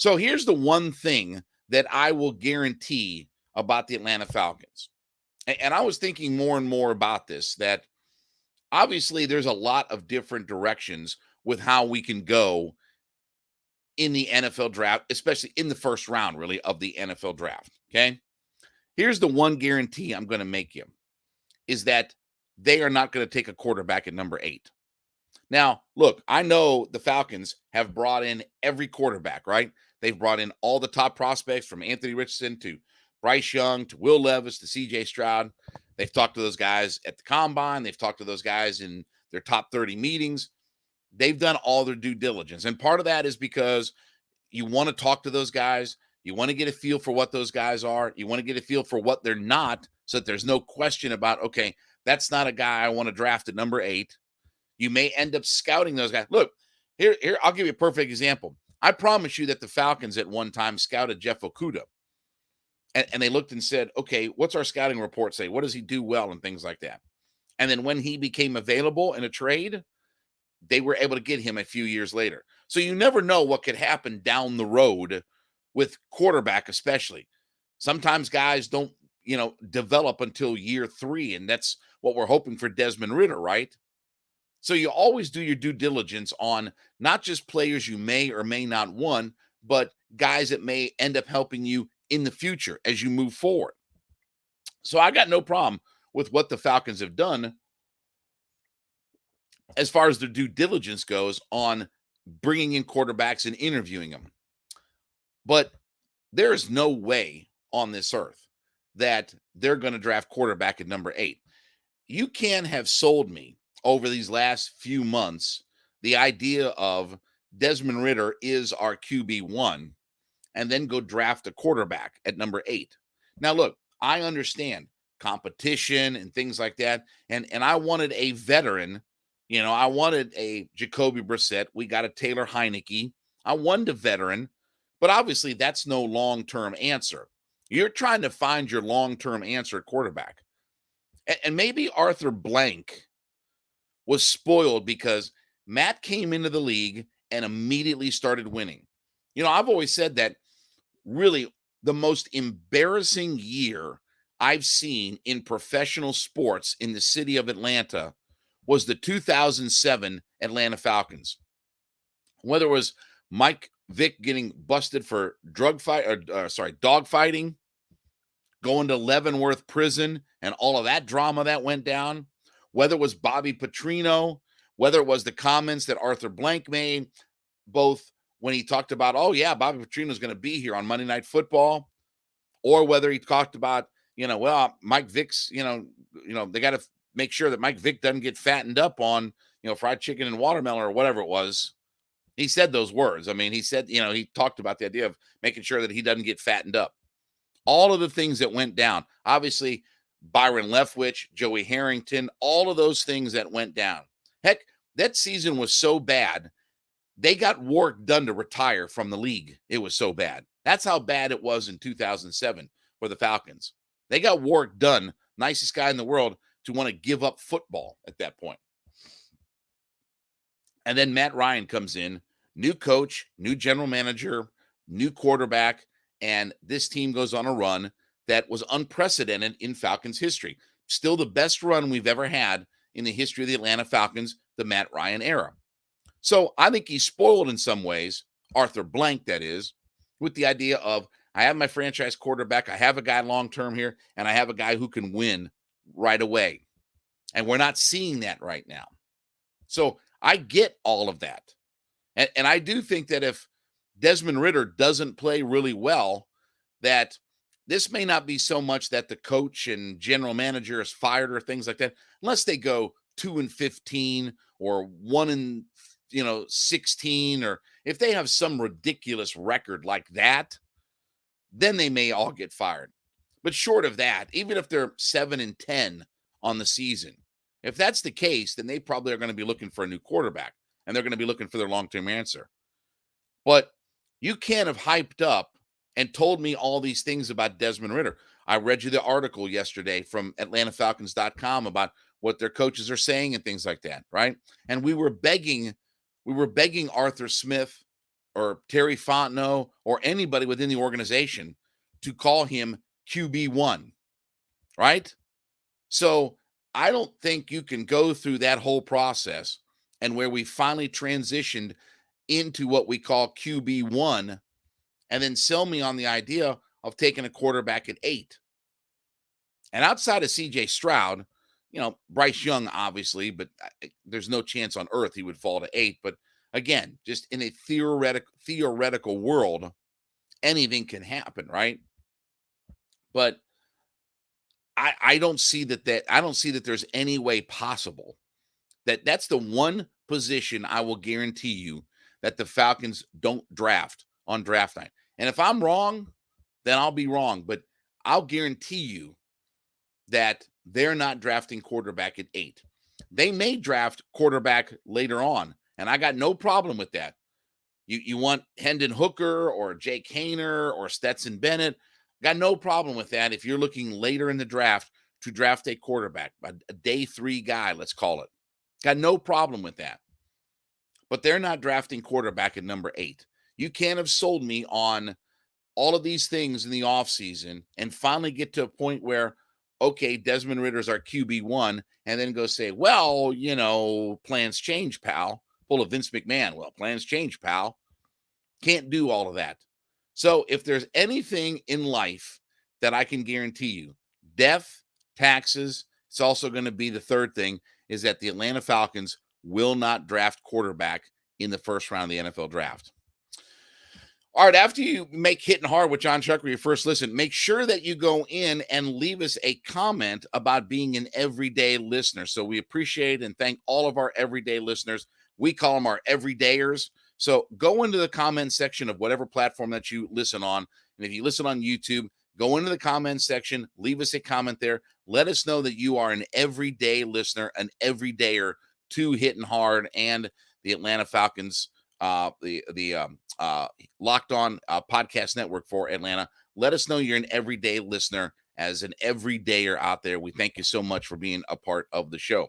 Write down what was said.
So here's the one thing that I will guarantee about the Atlanta Falcons. And I was thinking more and more about this, that obviously there's a lot of different directions with how we can go in the NFL draft, especially in the first round, really, of the NFL draft. Okay. Here's the one guarantee I'm going to make you is that they are not going to take a quarterback at number 8. Now, look, I know the Falcons have brought in every quarterback, right? They've brought in all the top prospects from Anthony Richardson to Bryce Young to Will Levis to CJ Stroud. They've talked to those guys at the combine. They've talked to those guys in their top 30 meetings. They've done all their due diligence. And part of that is because you want to talk to those guys. You want to get a feel for what those guys are. You want to get a feel for what they're not, so that there's no question about, okay, that's not a guy I want to draft at number 8. You may end up scouting those guys. Look, here, I'll give you a perfect example. I promise you that the Falcons at one time scouted Jeff Okudah. And they looked and said, okay, what's our scouting report say? What does he do well and things like that? And then when he became available in a trade, they were able to get him a few years later. So you never know what could happen down the road with quarterback, especially. Sometimes guys don't, develop until year 3, and that's what we're hoping for Desmond Ridder, right? So you always do your due diligence on not just players you may or may not want, but guys that may end up helping you in the future as you move forward. So I got no problem with what the Falcons have done as far as their due diligence goes on bringing in quarterbacks and interviewing them. But there is no way on this earth that they're going to draft quarterback at number 8. You can have sold me over these last few months the idea of Desmond Ridder is our QB1 and then go draft a quarterback at number 8. Now, look, I understand competition and things like that. And I wanted a veteran. I wanted a Jacoby Brissett. We got a Taylor Heineke. I wanted a veteran, but obviously that's no long-term answer. You're trying to find your long-term answer at quarterback. And maybe Arthur Blank was spoiled because Matt came into the league and immediately started winning. I've always said that really the most embarrassing year I've seen in professional sports in the city of Atlanta was the 2007 Atlanta Falcons. Whether it was Mike Vick getting busted for dog fighting, going to Leavenworth prison, and all of that drama that went down, whether it was Bobby Petrino, whether it was the comments that Arthur Blank made, both when he talked about, oh, yeah, Bobby Petrino's going to be here on Monday Night Football, or whether he talked about, Mike Vick's, they got to make sure that Mike Vick doesn't get fattened up on, fried chicken and watermelon or whatever it was. He said those words. I mean, he said, he talked about the idea of making sure that he doesn't get fattened up. All of the things that went down, obviously, Byron Leftwich, Joey Harrington, all of those things that went down. Heck, that season was so bad, they got Warwick Dunn to retire from the league. It was so bad. That's how bad it was in 2007 for the Falcons. They got Warwick Dunn, nicest guy in the world, to want to give up football at that point. And then Matt Ryan comes in, new coach, new general manager, new quarterback, and this team goes on a run that was unprecedented in Falcons history. Still the best run we've ever had in the history of the Atlanta Falcons, the Matt Ryan era. So I think he's spoiled in some ways, Arthur Blank, that is, with the idea of, I have my franchise quarterback, I have a guy long-term here, and I have a guy who can win right away. And we're not seeing that right now. So I get all of that. And I do think that if Desmond Ridder doesn't play really well, that this may not be so much that the coach and general manager is fired or things like that, unless they go 2-15 or 1-16, or if they have some ridiculous record like that, then they may all get fired. But short of that, even if they're 7-10 on the season, if that's the case, then they probably are going to be looking for a new quarterback, and they're going to be looking for their long-term answer. But you can't have hyped up and told me all these things about Desmond Ridder. I read you the article yesterday from AtlantaFalcons.com about what their coaches are saying and things like that, right? And we were begging Arthur Smith or Terry Fontenot or anybody within the organization to call him QB1, right? So I don't think you can go through that whole process and where we finally transitioned into what we call QB1 and then sell me on the idea of taking a quarterback at 8. And outside of CJ Stroud, Bryce Young, obviously, but there's no chance on earth he would fall to 8. But again, just in a theoretical world, anything can happen, right? But I don't see that I don't see that there's any way possible that's the one position I will guarantee you that the Falcons don't draft on draft night. And if I'm wrong, then I'll be wrong. But I'll guarantee you that they're not drafting quarterback at 8. They may draft quarterback later on, and I got no problem with that. You want Hendon Hooker or Jake Haener or Stetson Bennett, got no problem with that if you're looking later in the draft to draft a quarterback, a day 3 guy, let's call it. Got no problem with that. But they're not drafting quarterback at number 8. You can't have sold me on all of these things in the offseason and finally get to a point where, okay, Desmond Ridder's our QB1, and then go say, well, plans change, pal. Pull a Vince McMahon. Well, plans change, pal. Can't do all of that. So if there's anything in life that I can guarantee you, death, taxes, it's also going to be the third thing, is that the Atlanta Falcons will not draft quarterback in the first round of the NFL draft. All right, after you make Hitting Hard with Jon Chuckery your first listen, make sure that you go in and leave us a comment about being an everyday listener. So we appreciate and thank all of our everyday listeners. We call them our everydayers. So go into the comment section of whatever platform that you listen on. And if you listen on YouTube, go into the comment section, leave us a comment there. Let us know that you are an everyday listener, an everydayer to Hitting Hard and the Atlanta Falcons, the Locked On podcast network for Atlanta. Let us know you're an everyday listener. As an everydayer out there, we thank you so much for being a part of the show.